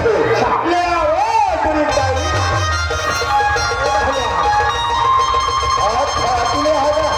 थे ले आओ तेरी ताई अच्छा तूने आजा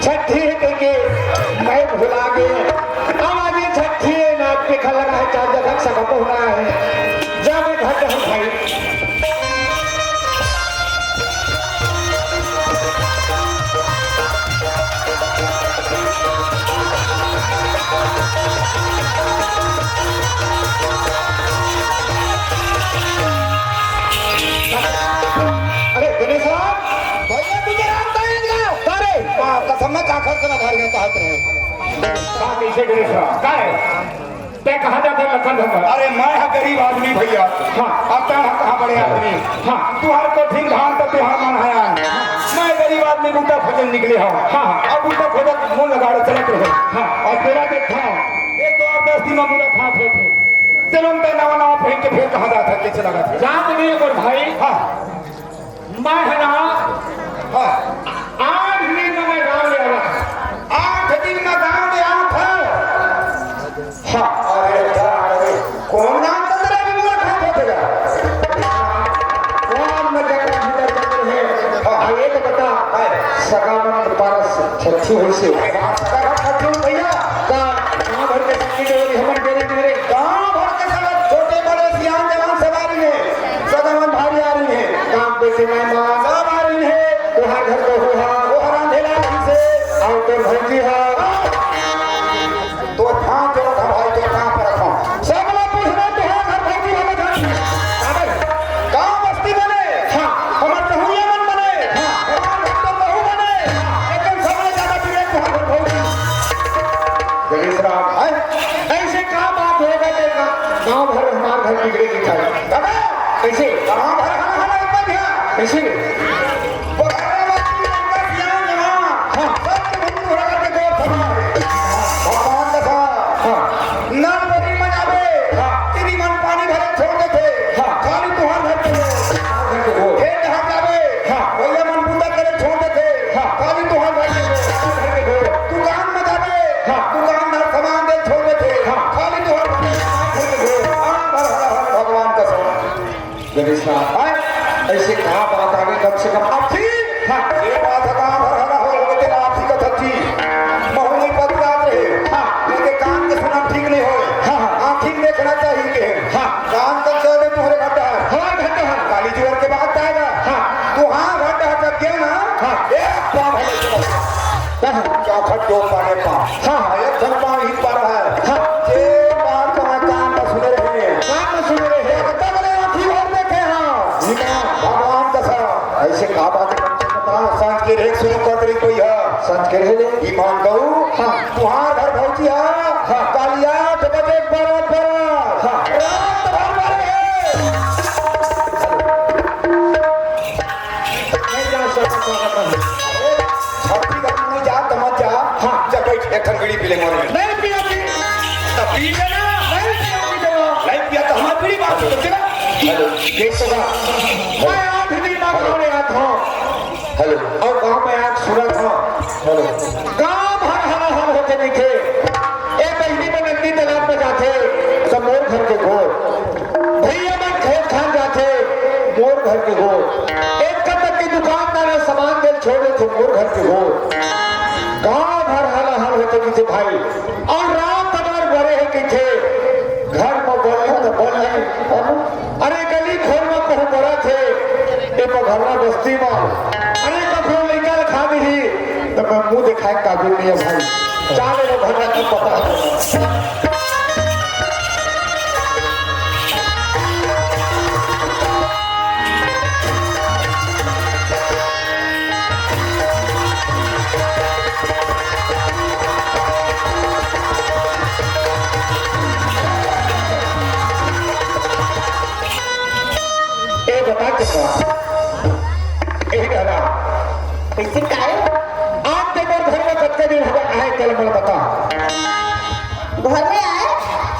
छठी के मैं भुला गए आवाज छठी नाक पे खा लगा है चार जगह सका पहुंचा है जब घट हम भाई अरे गणेश भैया तुझे कसम का खर्च ना घर में कहते हैं कैसे गणेश काय ते कहा जाता है लखन धन अरे मैं है गरीब आदमी भैया हाँ अब तक कहा बड़े आदमी हाँ तुहार कठिन धान तो तुहार मन है मैं गरीब आदमी बूटा खोजन निकले हूँ हाँ अब बूटा खोजन मुंह लगाड़े चलते रहे हाँ और तेरा देखा ये तो आप 10 दिन में पूरा खा थे चलो मैं नवा नवा पहन के फिर कहा जाता है कैसे लगा था जान नहीं और भाई हाँ मैं है ना हाँ 8 दिन में मैं गाँव ले आया 8 दिन में गाँव में आया था हाँ अरे कौन नाम चंद्रा भी बोला खाते थे कौन मजा है ये तो बता सगावन पारस छठी हुई से भैया गाँव भर के संगी हमन मेरे गाँव भर के सब छोटे बड़े सियान जवान सब आ रही है सगावन भारी आ रही है गाँव बेटे मेहमान सब आ रही है तुहार घर को हुआ वो हराम ढेला से और तो भंजी है तो था जो था भाई तो कहां पर रखो सब लोग पूछ रहे तो घर भंजी वाले घर गांव बस्ती बने हां हमर बहुया मन बने हां हमार तो बहु बने लेकिन सबसे ज्यादा प्रिय तो घर भंजी गणेश राम ऐसे का बात हो गई गांव भर हमार घर बिगड़े की चाहिए दादा कैसे गांव भर हमारा ऊपर दिया कैसे ऐसे कहा बात आगे कम से कम अब थी ये बात कहां भर हला हो तेरा आप ही का थी महोनी पद याद रहे लेके कान के सुना ठीक नहीं हो आंखी देखना चाहिए के कान का चले तुम्हारे घटा है घटा है काली जीवन के बाद आएगा तू घटा है क्या ना एक पाव है चौखट दो पाने पाव एक धन पाव ही पा रहा है ये बात तो मैं कान में सुन रहे हैं कान में सुन रहे हैं भगवान का सर ऐसे कहा बात सांझ के रेख शुरू कर रही कोई है सांझ के रहे ईमान कहू तुहार घर भौजी है कालिया 8 बजे बराबर रात भर मारे नहीं जा सकता छठी का नहीं जा तो मत जा जब बैठ एक बीड़ी पी ले मोर में नहीं पिया तब पी लेना नहीं पिया तो हमारी बात सुन के ना हेलो देख तो मैं 8 दिन में गाँव ले आता हूँ हेलो और गांव में आज सुना था हेलो गांव भर हरा हर होते नहीं थे एक बहनी में नंदी तालाब में जाते सब मोर घर के गोर भैया में खेत खान जाते मोर घर के गोर एक कदम की दुकानदार सामान दे छोड़े थे मोर घर के गोर गांव भर हरा हर होते नहीं थे भाई और रात हमारे बड़े है कि थे घर में बोले तो बोले अरे गली खोल में कहूँ बड़ा थे एक घरना बस्ती में अरे कभी निकाल खा दी तो मैं मुंह दिखाए काबिल नहीं है भाई चाले वो घरना की पता है बता कैसे काय आप देखो घर में कितने दिन हो गए आए चल मैं बता घर में आए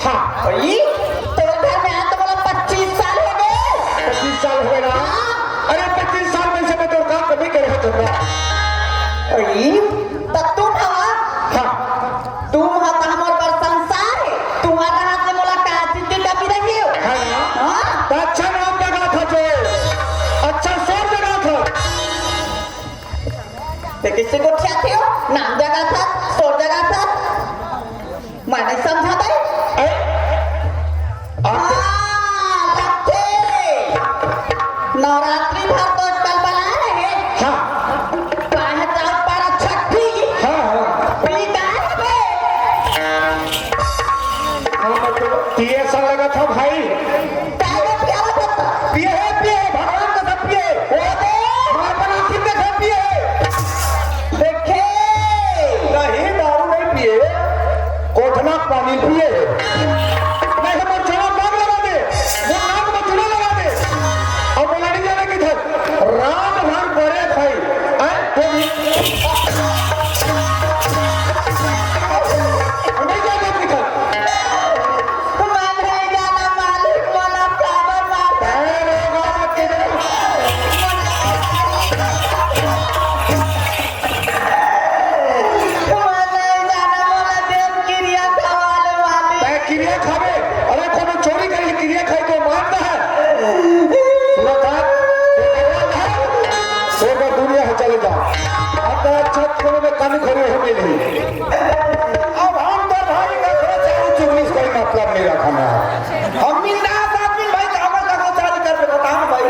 हाँ भाई तो घर में आए तो बोला 25 साल हो गए 25 साल हो गए ना अरे 25 साल में से मैं तो काम कभी करे हो चल भाई तब तुम हवा हाँ तुम हता हमारे पर संसार है तुम्हारा हाथ में मुलाकात की कभी रही हो है ना हाँ तो अच्छा नाम लगा था जो अच्छा सोच लगा था तो किसी को चाहते हो नाम जगह था सोच जगह था मैंने समझा था नवरात्रि भर तो कल बना रहे हाँ पाँच चार पारा छठी हाँ पिए सा लगा था भाई पिए भगवान का सब पिए देखे नहीं दारू नहीं पिए कोठना पानी पिए नहीं हम चुनाव मांग लगा दे वो नाम में चुनाव लगा दे और बोला नहीं जाने किधर राम भर बड़े भाई नहीं जाने किधर क्रिया खावे अरे कोनो चोरी करके क्रिया खाई तो मानता है सोकर दुनिया है चले जाओ अब तो छत कोनो में कमी खड़ी हो गई नहीं अब हम तो भाई का चालू चुगली कोई मतलब नहीं रखा मैं हम बिंदास आदमी भाई कामर का चालू कर बता हम भाई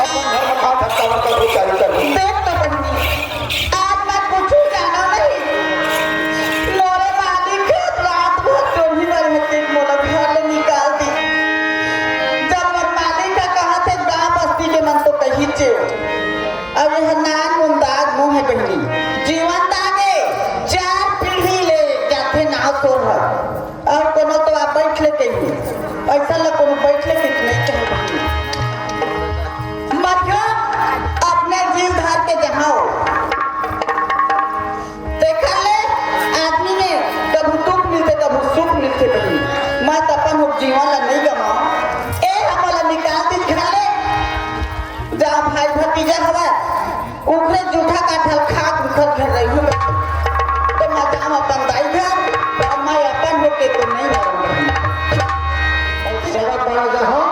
अपन घर में खा सकता है का चालू कर देख तो बंदी आज मैं कुछ जाना नहीं मोरे मालिक रात भर चोरी वाले एक मोला घर ले निकाल दी जब मोर मालिक का कहा थे गांव बस्ती के मन तो कही चे अब यह नान मुमताज मुंह है बहनी जीवन दागे 4 पीढ़ी ले जाते नाव सो रहा और कोनो तो आप बैठ ले कहीं ऐसा ल कोनो बैठ ले कितने चाहिए मत अपने जीव धार के जहाओ देखा ले आदमी ने कभी दुख मिलते कभी सुख मिलते कभी मत अपन हो जीवन ला नहीं गवाओ ए हमला निकाल दी खा ले जा भाई भतीजा हवा ऊपरे जूठा काठल खाक उखल कर रही हूँ तो मैं जाम अपन दाई घर तो मैं अपन हो के तो नहीं रहूंगी सड़क बड़ा जहाँ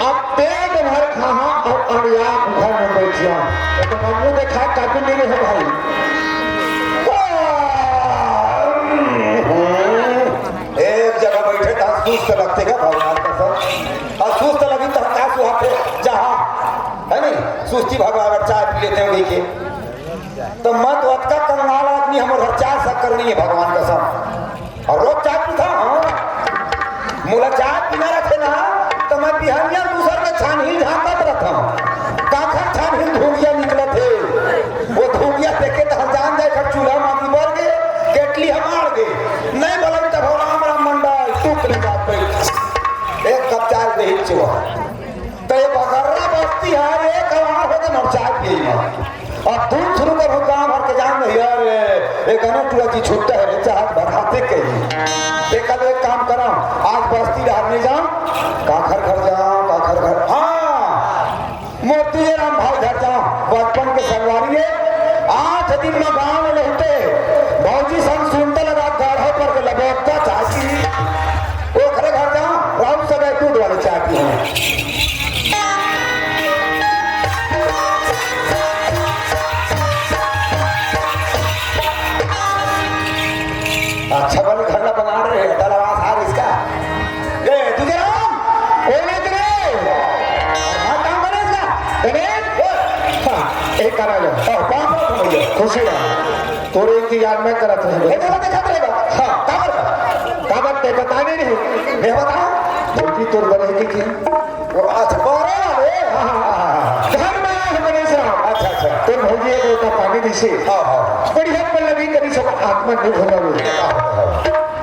अब पेट भर खाहा और अड़ियाक घर में बैठ जाओ तो मम्मू देखा काफी नहीं है भाई एक जगह बैठे था सुस्त लगते का भगवान का सब और सुस्त लगी तो क्या सुहाते जहाँ है नहीं सुस्ती भगवान अगर चाय पी लेते हैं वही के तो मत वक्त का कंगाल आदमी हमारे चाय शक्कर नहीं है भगवान का सब और रोज चाय पीता मुला चाय पीना रखे ना तो मैं बिहारिया दूसर के छानहीन झांकत रहता हूँ काखर छानहीन धूमिया निकले थे वो धूमिया देखे तो हम जान जाए कर चूल्हा मांगी बढ़ गए केटली हमार गए नहीं बोला तब हो राम राम मंडल टूक ले बात पे एक कप चाय दे ही चुआ तो ये बगर्रा बस्ती है एक हमार हो गए हम चाय पिए और तुम शुरू कर गाँव भर के जान नहीं यार एक अना टूला की छुट्टा है चाहत बढ़ाते कहीं एक काम करो आज बस्ती नहीं जाओ राम भाई घर जाओ बचपन के संगवारी है 8 दिन में गाँव में रहते भौजी संग सुनते लगा गाढ़ा पर के लगता चाची वो खरे घर जाओ राम सदा दूध वाले चाची हैं अच्छा बन घर ना बना रहे दलवास हार इसका ए तुझे राम ओले तेरे हां काम करे इसका तेरे हां एक करा लो और काम हो गया खुशी है तोरे इंतजार में करत रहे ये तो देखा रहेगा हां काबर ते बताने नहीं मैं बताऊं बोलती तोर बने की वो आज बारे वाले घर में है गणेश राम अच्छा तोर भौजी को तो पानी दिसे हां बढ़िया पर लगी करी सब आत्मा नहीं होना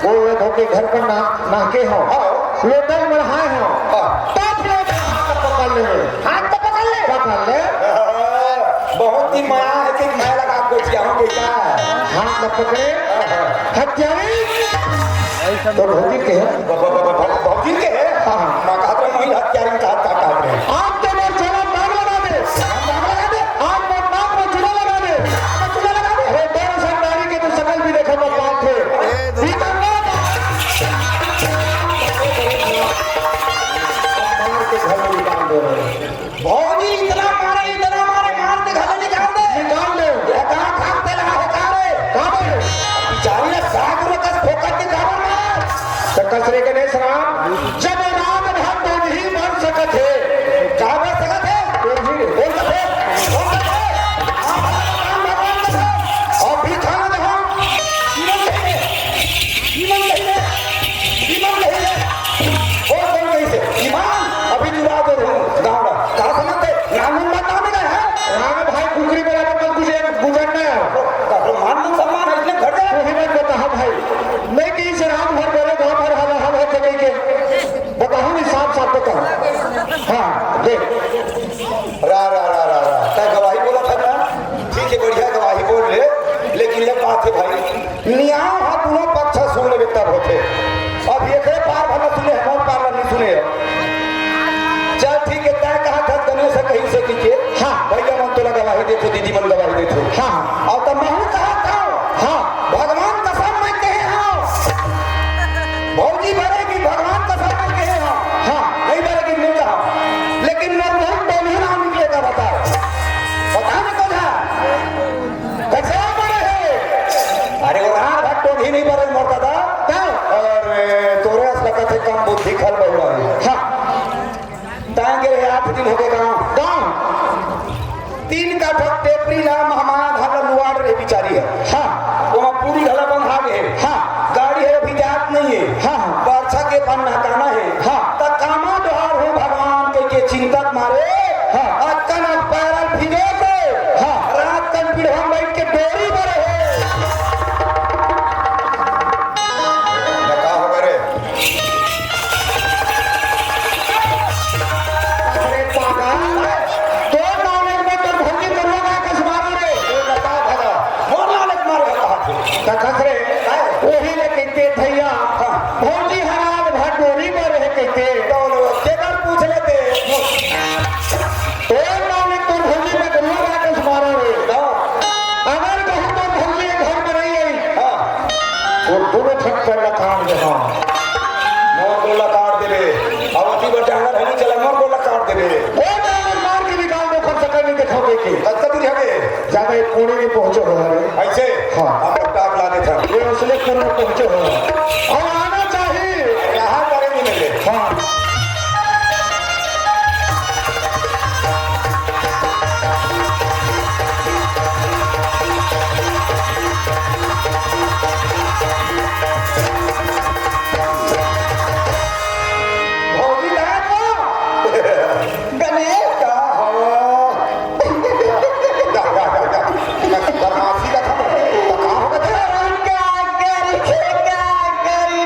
वो धोके घर पर नाके हो लोटल बढ़ाए हो तब पकड़ ले हाथ तो पकड़ ले बहुत ही माया है कि मैं लगा को चाहूं बेटा हाथ न पकड़े हत्यारी तो भौजी के भौजी के हां मां का तो नहीं हत्यारी का काट रहे आप तो मोर चला दाग लगा दे आप मोर नाक में चूड़ा लगा दे अरे बड़ सरदारी के तो शकल भी देखो मत बात है भीतर ना मार के घर में निकाल दे भौजी इतना मारे मार के घर निकाल दे ये कहां खाते लगा है कारे बेचारी ने साग रकस फोकट के गावर मार कचरे के नेस राम जब राम भक्त नहीं मर सकत है क्या मर सकत है बोल सकते और भी खाना दो ईमान नहीं और कौन कैसे ईमान अभी जुड़ा दो गाँव कहा समझते नाम बताने का है राम भाई कुकरी बराबर मत गुजरना है मान सम्मान है इसलिए घर जाए वही बात बता भाई नहीं कि इस राम भर बोले गाँव भर हम है चले के बताओ नहीं साफ बताओ हाँ देख रा तय गवाही बोला था ना ठीक है बढ़िया गवाही बोल ले लेकिन ये बात है भाई न्याय है दोनों पक्ष सुन ले तब होते अब ये पार भला सुने हम पार नहीं सुने चल ठीक है तय कहा था गणेश कहीं से कीजिए हाँ भैया मन तो गवाही देते दीदी मन गवाही देते हाँ और तब मैं कहा था हाँ भगवान कसम मैं कहे हाँ भौजी भरेगी भगवान कसम मैं कहे हाँ नहीं भरेगी नहीं कहा लेकिन मैं बहुत तो नहीं नाम निकलेगा बताओ बताने को था कैसे बड़े है अरे वो रात भट्ट तो भी नहीं बड़े मरता था और तोरे असलका थे कम बुद्धि खल बहुआ हाँ तांगे 8 दिन हो गए गाँव 3 का ठक टेपरी नाम हमारा घर लुआड़ रहे बिचारी है हाँ वो पूरी घला बंधा गए हाँ गाड़ी है अभी जात नहीं है हाँ वर्षा के पान नहकाना है हाँ तब कामा द्वार हो भगवान के चिंतक मारे हाँ अक्कन पैरल भिजो से हाँ रात कन पीढ़ा बैठ के डोरी बड़े है क्या हो गए अरे पागल तो नॉलेज में तो भौजी करवा का कसमारा रे बता भगा मोर नॉलेज मार कहा खसरे वही ले कहते भैया भौजी हराम भटोरी में रह कहते तो केकर पूछ लेते तो नॉलेज तो भौजी में करवा का कसमारा रे अगर कहूं तो भौजी घर में नहीं आई वो दोनों ठक कर लकार दे मोर को लकार दे अवती बटांगा नहीं चला मोर को लकार दे वो मार के निकाल दो खर्च करने दिखाओगे कि कब तक हमें ज्यादा कोने में पहुंचो हो ऐसे हाँ आप टाप ला दे था ये उसने कोने में पहुंचो हो और आना चाहिए यहाँ करेंगे मेरे हाँ क्या करी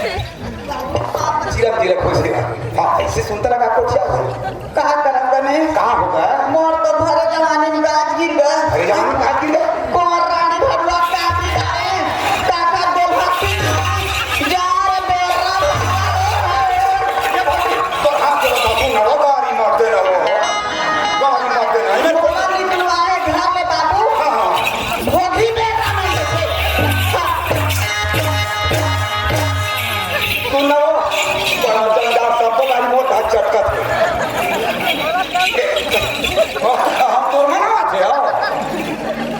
जीरा जीरा खुश है। हाँ ऐसे सुनता लगा कोठिया कहा करम गने कहाँ होगा मोर तो भरे जमाने में गाज गिर गए अरे जहाँ में कहा गिर गया कुंवर रानी भरुआ काटी जाए काका दोहा की जा रे बेरा तो हाँ चलो तो तुम नवा गाड़ी मत दे रहो गाड़ी मत दे रहे बोला निकलवाए घर में बाबू भोगी बेरा में देखे तू नवा बड़ा जंगा सबको गाड़ी मोट हाथ चटका थे हम तो मना थे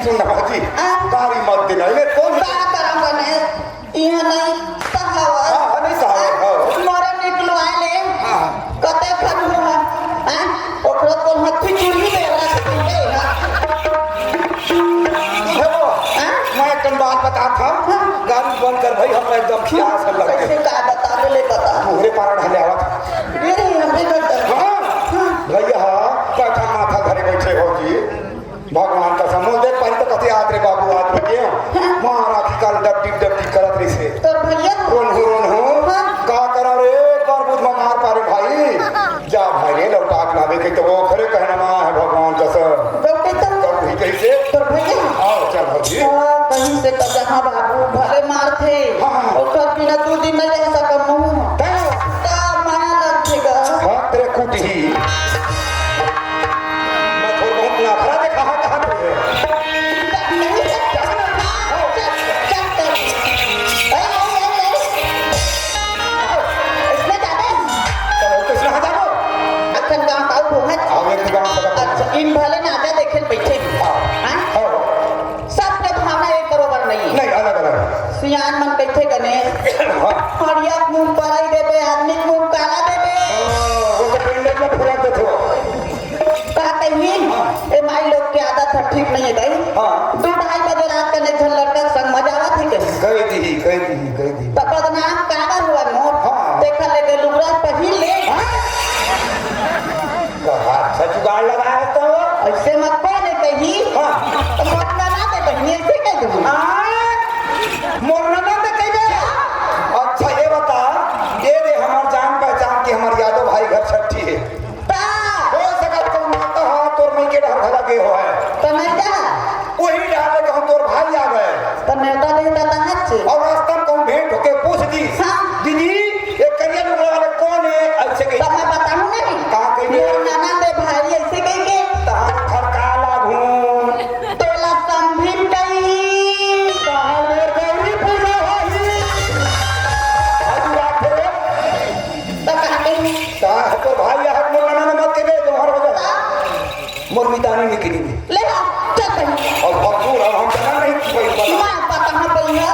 सुन नवा जी गाड़ी मत दे रहे कौन का करम गने यह नहीं सहावा हाँ नहीं साहब मोरे निकलवाए ले कते खन हुआ हैं ओकरा को हथी चूड़ी बेरा के ना मैं एक बात बता था गाड़ी बंद कर भाई हम एकदम खिया से लग कैसे गए का बता दे ले बता मुहरे पारा ढले आवा था मेरे हमने कर भैया बैठा माथा धरे बैठे हो जी भगवान का समूह देख पाई तो कथे आत रे बाबू आज बजे मारा की काल डब्डी करत रही से तो भैया रोन हो का करा रे कर बुध मार पारे भाई जा भाई रे लौटा के लावे के तो वो खरे कहना मा है भगवान का सब बेटे तो वही कैसे तो भैया आओ चल भौजी कहीं से तो जहां बाबू भले मार थे ओकर बिना 2 दिन में रह सकम मुंह ता माया लग थेगा हां तेरे कुटी मैं थोड़ा बहुत ना खरा दे कहां पे चलो किसने हटा दो आओ एक गांव का इन भले नाचा देखे बैठे हाँ? आओ सबके भावना एक बरोबर नहीं नहीं अलग अलग सियान मन कैसे गने हां हरिया मुंह पराई देबे आदमी मुंह काला देबे वो तो पेंडेट में फुला दे थो का कहीं ए माई लोग की आदत है ठीक नहीं है गई हाँ 2-2:30 बजे रात के नहीं लड़का संग मजा आवा थी के कह दी बदनाम काबर हुआ मोर हाँ। देखा ले के लुगरा पहिल ले कहा सच जुगाड़ लगाया तो ऐसे मत बोले कहीं हां तो मत ना दे बहनी ऐसे कह दूं मोरना ना दे कहिबे अच्छा ये बता ये दे हमार जान पहचान के हमार यादव भाई घर छठी है ता हो सकत तो माता हां तोर मई के डर भला के हो है तो नहीं जा वही डाले के हम तोर भाई आ गए तो नेता देता तहत से और रास्ता में कौन भेंट होके पूछ दी हाँ। दीदी ये करिया लुगड़ा वाले कौन है ऐसे तो कही मैं बताऊं नहीं का कहिबे मोर नाना दे भाई ऐसे कह के तहां खरकाला घूम तोला संभिन गई कहां गौरी पूजा होई आज रात रे तो कहा कहीं ता तो भाई आ मोर नाना मत के दे जोहर हो जा मोर मितानी निकली ले आ चल बहनी और भरपूर हम जाना नहीं कि कोई बता मां पता है भैया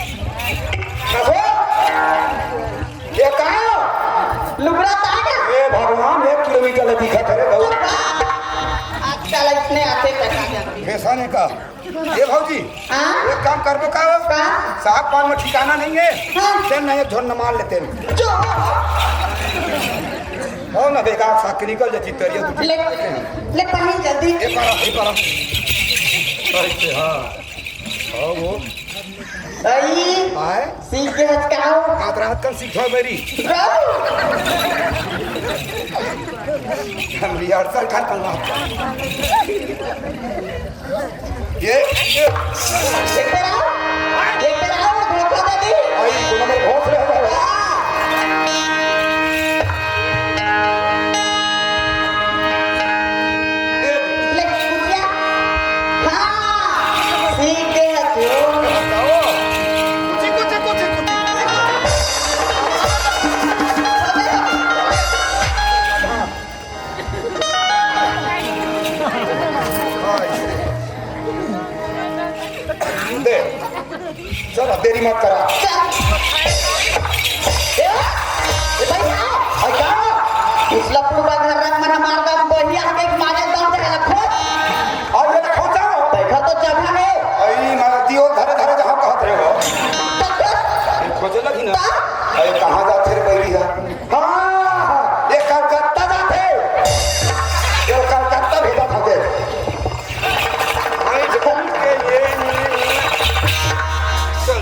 कसो ये कहां लुगड़ा तागा ए भगवान 1 किलोमीटर ले दिखा करे गौ आजकल इतने आते तक आ जाते फैसाने का ये भौजी हाँ एक काम करबो का का साहब पान में ठिकाना नहीं है हाँ। ते नहीं झोन मार लेते हैं जो हो ना बेकार साक निकल जाती तरिया तू ले पानी जल्दी ये पारा ऐसे हां आओ वो आई आए सीख के हचकाओ रात रात कर सीखो मेरी जाओ हम रिहर्सल कर करना ये लेकर आओ धोखा दे दी आई कोनो में बहुत रह गया ले कुचिया हाँ सीख के हचो दे चल अब देरी मत करा इसला पूरा घर रख मना मार का बढ़िया के मारे दम से रखो और ये देखो जाओ देखा तो जगह है आई मारती हो धरे धरे जहां कहत रहे हो खोजे लगी ना अरे कहां जाते रे बैरिया हां ये कलकत्ता जाते ये कलकत्ता भेजा था दे आई जब के ये चल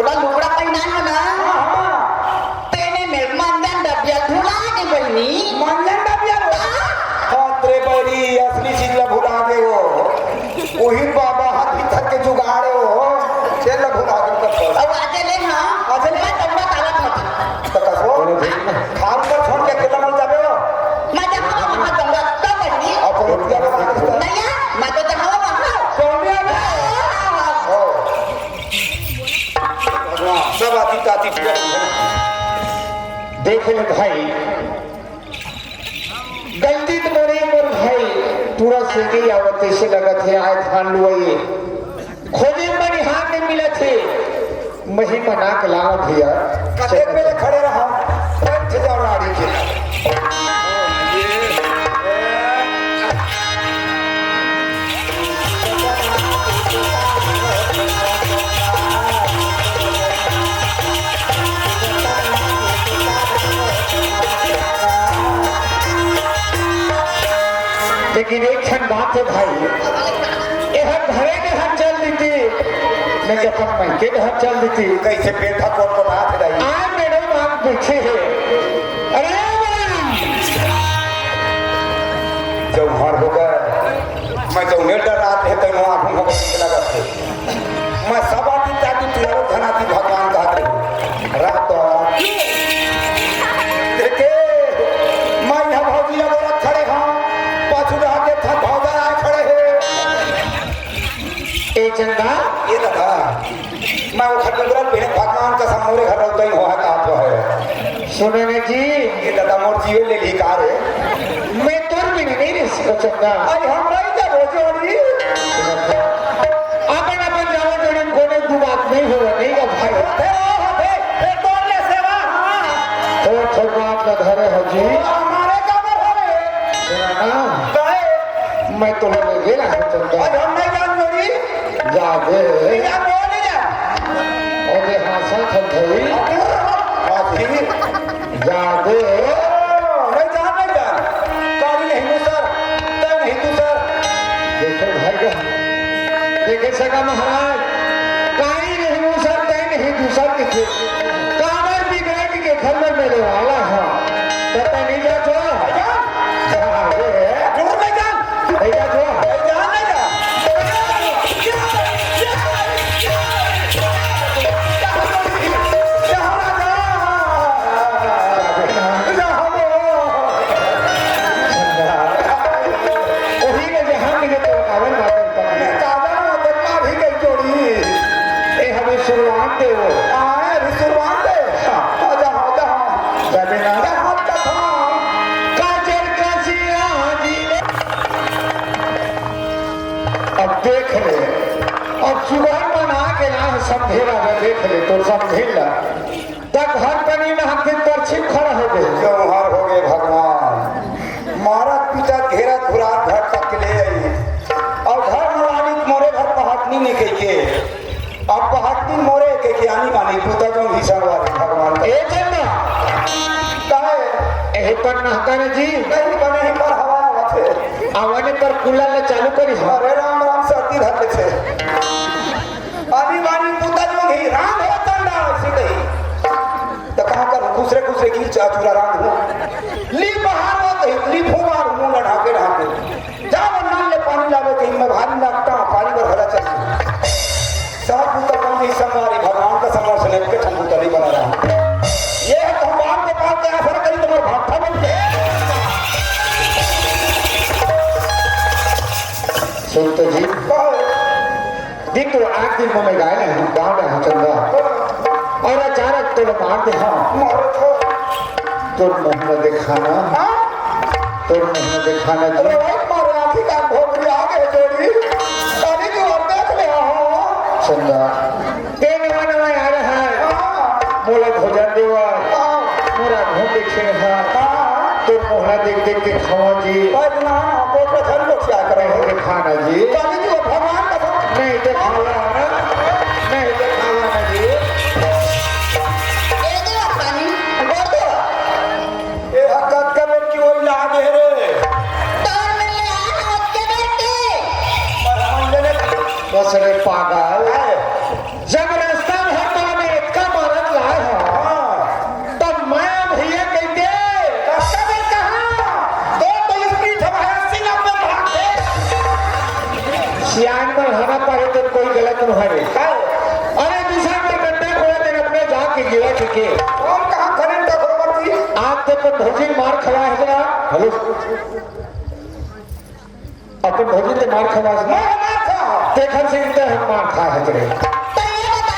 तुला लुगडा पहिना है ना तेने में मंदन डबिया धुला के बहनी मंजन डबिया रे बड़ी असली चीज ला भुला दे वो वही बाबा हाथी थक के जुगाड़े हो चल भुला दे कर अब आजे ले हां आजे ले तब ताला मत तो कसो खान पर छोड़ के केला मल जाबे हो मैं जहां वहां दूंगा तब बहनी अब रुपया का नहीं मैं तो जहां वहां सोनिया हो सब आती ताती देख ले भाई गलती तो मेरी मोर भाई पूरा से नहीं आवत से लगत है आए धान लुआई खोजे मनी हाथ में मिले थे मही मना के लाओ भैया कते पहले खड़े रहा बैठ जाओ नाड़ी के लेकिन एक क्षण बात है भाई यह घरे के हाथ चल देती नहीं अपन महके के हाथ चल देती कैसे पेठा कोट को बात रही आज मैडम आप देखे है अरे जब घर हो गए मैं तो उन्हें डर रहा थे तो आंखों को लगा थे मैं सब आती ताकि तिलारो धनाती भगवान का रात देखे मैं यहाँ भौजी लगा खड़े हाँ पाछू रहते था भौजा आए खड़े हैं ए चंदा ये लगा मैं वो खटगुरल पे भगवान का मोरे घर रहता ही हुआ कहा तो है सुने ने जी ये दादा मोर जीवे ले ली कार है मैं तोर भी नहीं रह सको चंदा आई हम नहीं जा रोजोड़ी अपन अपन जाओ जड़न कोने दू बात नहीं हो नहीं का भाई होते तोड़ ले सेवा तो छोड़ बात का घरे हो जी हमारे काबर होवे सुना ना काहे मैं तो ले गेला है चंदा आज हम नहीं जान जोड़ी जा दे या बोल जा और ये हासा थम गई आखिर जा दे नहीं जान काली नहीं हूं सर तय नहीं तू सर देखो भाई का देखे सका महाराज काई नहीं हूं सर तय नहीं दूसर किसी काबर बिगड़ के घर में मेरे वाला है पता नहीं जा तो जा दे दूर नहीं जान भैया जो नहीं जान नहीं जा वही ने जहां मिले तो कावन बात मैं काबर बदमा भी गई जोड़ी ए हमें शुरुआत दे वो आए शुरुआत है आजा जाने ना हाथ का था काजल कासिया जी अब देख ले अब सुबह बना के ना समझेला ना देख ले तो समझेला तक हर कनी में हम पर छिप खड़ा हो गए जौहर हो गए भगवान मारा पिता घेरा घुरा घर तक ले आई और घर मलानी मोरे घर पहाटनी ने कही के अब पहाटनी मोरे के आनी मानी पुता जो भीषण वाले भगवान का ए चंदा काहे ए पर नहकर जी नहीं बने ही पर हवा होते आवाने पर कूलर ले चालू करी हो अरे राम राम सर्दी धर ले छे आनी मानी पुता जो ही राम हो तंडा ऐसे कही तो कहां कर दूसरे दूसरे की चाचुरा राम हो ली बाहर हो तो ली फुमार मुंह लड़ा के जा नाल ले पानी लावे कहीं मैं भारी लगता पानी पर भरा चाहिए सब पुता कौन ही संवारी भगवान का संवार से लेके ठंडू तली बना रहा ये है भगवान के पास क्या असर करी तुम्हारे भाठा बन के सुन तो जी देख तो आठ दिन में गाय ना गाँव में चंदा और अचानक तो मार दे हाँ मारो तो तुम मोहम्मद खाना तुम मोहम्मद खाना अरे भाई मारे आखिर का भोग आगे जोड़ी अभी जो और देख ले हो चंदा तेरे मन में आ रहा है मोला भोजन देवा मोरा घूम देखे हा तुम मोहरा देख देख के खाओ जी ना कोट में घर लोग क्या करे मोहम्मद खाना जी कभी जो भगवान का नहीं तो खावा ना नहीं तो खावा ना जी ए दे पानी बोल दो ये हकत का बेट की वही लागे रे तोर में ले आ हाथ के बेटे पर हम लेने बस रे पागल जब रास्ता में है तो मेरे के कौन कहाँ करें तो बरोबर थी आज तक भौजी मार खवा है जरा हेलो अपन भौजी ते मार खवा है मैं मार था देखन से इनते हम मार खा है जरे तो ये बता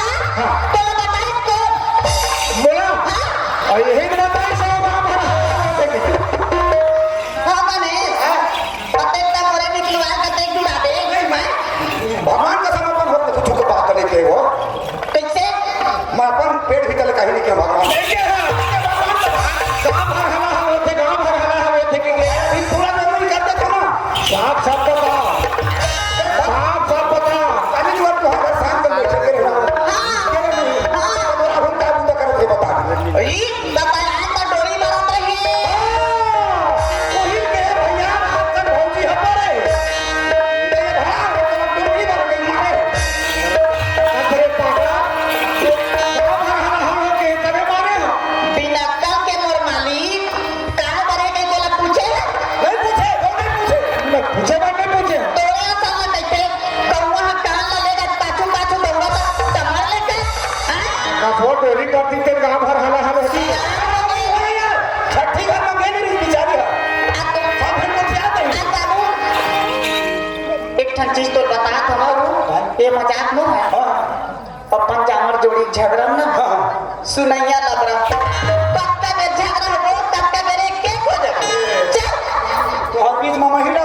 तो बता इसको बोला और यही ना बताई से बाप हाँ गणेश पते तक मोरे निकलवा कते जुड़ा दे नहीं मैं भगवान का समर्पण हो तो कुछ को बात करे के वो कैसे मैं अपन पेट भीतर कहीं नहीं के भगवान गांव भर हला होते गांव भर हला होते के ये पूरा जरूरी करते थे ना साफ साफ बताओ साफ साफ बताओ काली जी को हर शाम को बैठे के रहना हां मेरा हम का बुंदा करते बता ई बताया तो डोरी मारत रही वही के भैया आपका भौजी हमारे ते भाग डोरी मार के मारे अरे पागला गांव भर हला होते तबे मारे हो बिना कल के मोर मालिक का करे के कोला पूछे नहीं पूछे मैं पूछे बात नहीं पूछे तोरे संग कैसे कौवा कान लगेगा पाछू पाछू दौड़ा तो तमार लेके हां ना फोटो डोरी करती ते गांव भर हला होती छठी घर में गई नहीं बेचारी सब घर में क्या दे एक ठन चीज तो बता था ये मजाक न है अपन जामर जोड़ी झगड़ा ना सुनैया लग रहा पक्का में झगड़ा हो तब का मेरे के हो जाए चल तो हर बीच में महिला